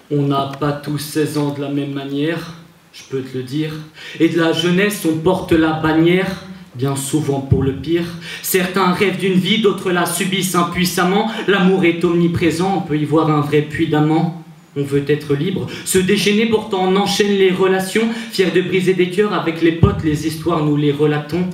On n'a pas tous 16 ans de la même manière, je peux te le dire. Et de la jeunesse, on porte la bannière, bien souvent pour le pire. Certains rêvent d'une vie, d'autres la subissent impuissamment. L'amour est omniprésent, on peut y voir un vrai puits d'amant. On veut être libre, se déchaîner, pourtant on enchaîne les relations. Fiers de briser des cœurs avec les potes, les histoires nous les relatons.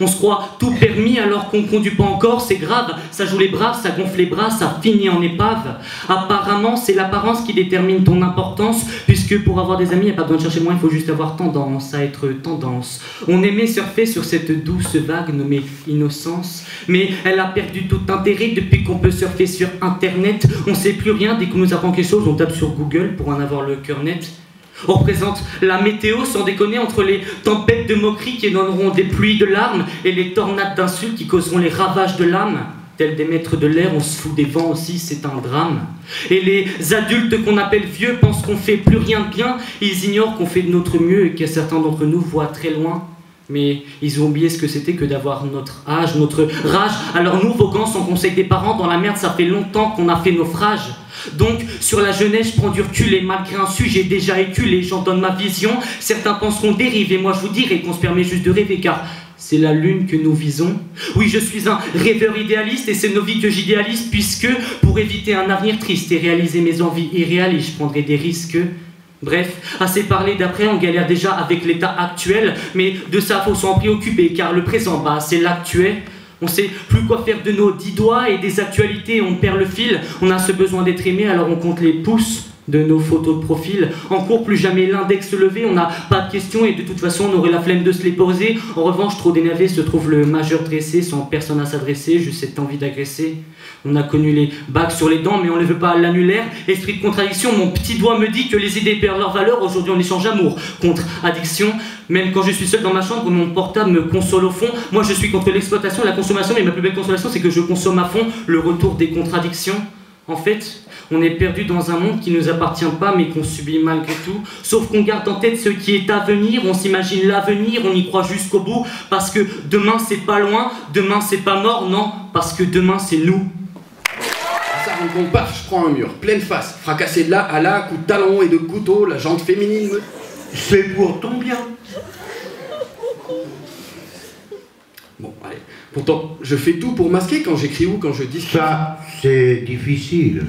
On se croit tout permis alors qu'on conduit pas encore, c'est grave. Ça joue les braves, ça gonfle les bras, ça finit en épave. Apparemment, c'est l'apparence qui détermine ton importance, puisque pour avoir des amis, il n'y a pas besoin de chercher moins, il faut juste avoir tendance à être tendance. On aimait surfer sur cette douce vague nommée innocence, mais elle a perdu tout intérêt depuis qu'on peut surfer sur Internet. On sait plus rien, dès qu'on nous apprend quelque chose, on tape sur Google pour en avoir le cœur net. On représente la météo sans déconner entre les tempêtes de moquerie qui donneront des pluies de larmes et les tornades d'insultes qui causeront les ravages de l'âme. Tels des maîtres de l'air, on se fout des vents aussi, c'est un drame. Et les adultes qu'on appelle vieux pensent qu'on fait plus rien de bien. Ils ignorent qu'on fait de notre mieux et que certains d'entre nous voient très loin. Mais ils ont oublié ce que c'était que d'avoir notre âge, notre rage. Alors nous, voguant sans conseil des parents, dans la merde, ça fait longtemps qu'on a fait naufrage. Donc, sur la jeunesse, je prends du recul et malgré un sujet déjà éculé, j'en donne ma vision. Certains penseront dérive et moi je vous dirai qu'on se permet juste de rêver car c'est la lune que nous visons. Oui, je suis un rêveur idéaliste et c'est nos vies que j'idéalise puisque pour éviter un avenir triste et réaliser mes envies irréalistes, je prendrai des risques. Bref, assez parlé d'après, on galère déjà avec l'état actuel, mais de ça faut s'en préoccuper car le présent, c'est l'actuel. On sait plus quoi faire de nos 10 doigts et des actualités, on perd le fil. On a ce besoin d'être aimé, alors on compte les pouces de nos photos de profil. En cours, plus jamais l'index levé, on n'a pas de questions et de toute façon, on aurait la flemme de se les poser. En revanche, trop d'énervé se trouve le majeur dressé, sans personne à s'adresser, juste cette envie d'agresser. On a connu les bacs sur les dents, mais on ne les veut pas à l'annulaire. Esprit de contradiction, mon petit doigt me dit que les idées perdent leur valeur. Aujourd'hui, on échange amour contre addiction. Même quand je suis seul dans ma chambre, mon portable me console au fond. Moi, je suis contre l'exploitation et la consommation, mais ma plus belle consolation, c'est que je consomme à fond le retour des contradictions. En fait, on est perdu dans un monde qui ne nous appartient pas, mais qu'on subit malgré tout. Sauf qu'on garde en tête ce qui est à venir, on s'imagine l'avenir, on y croit jusqu'au bout. Parce que demain, c'est pas loin, demain, c'est pas mort, non, parce que demain, c'est nous. Ça rencontre, paf, je prends un mur, pleine face, fracassé de là à là, coup de talon et de couteau, la jante féminine me... C'est pour ton bien. Bon, allez. Pourtant, je fais tout pour masquer quand j'écris ou quand je dis... Ça, c'est difficile.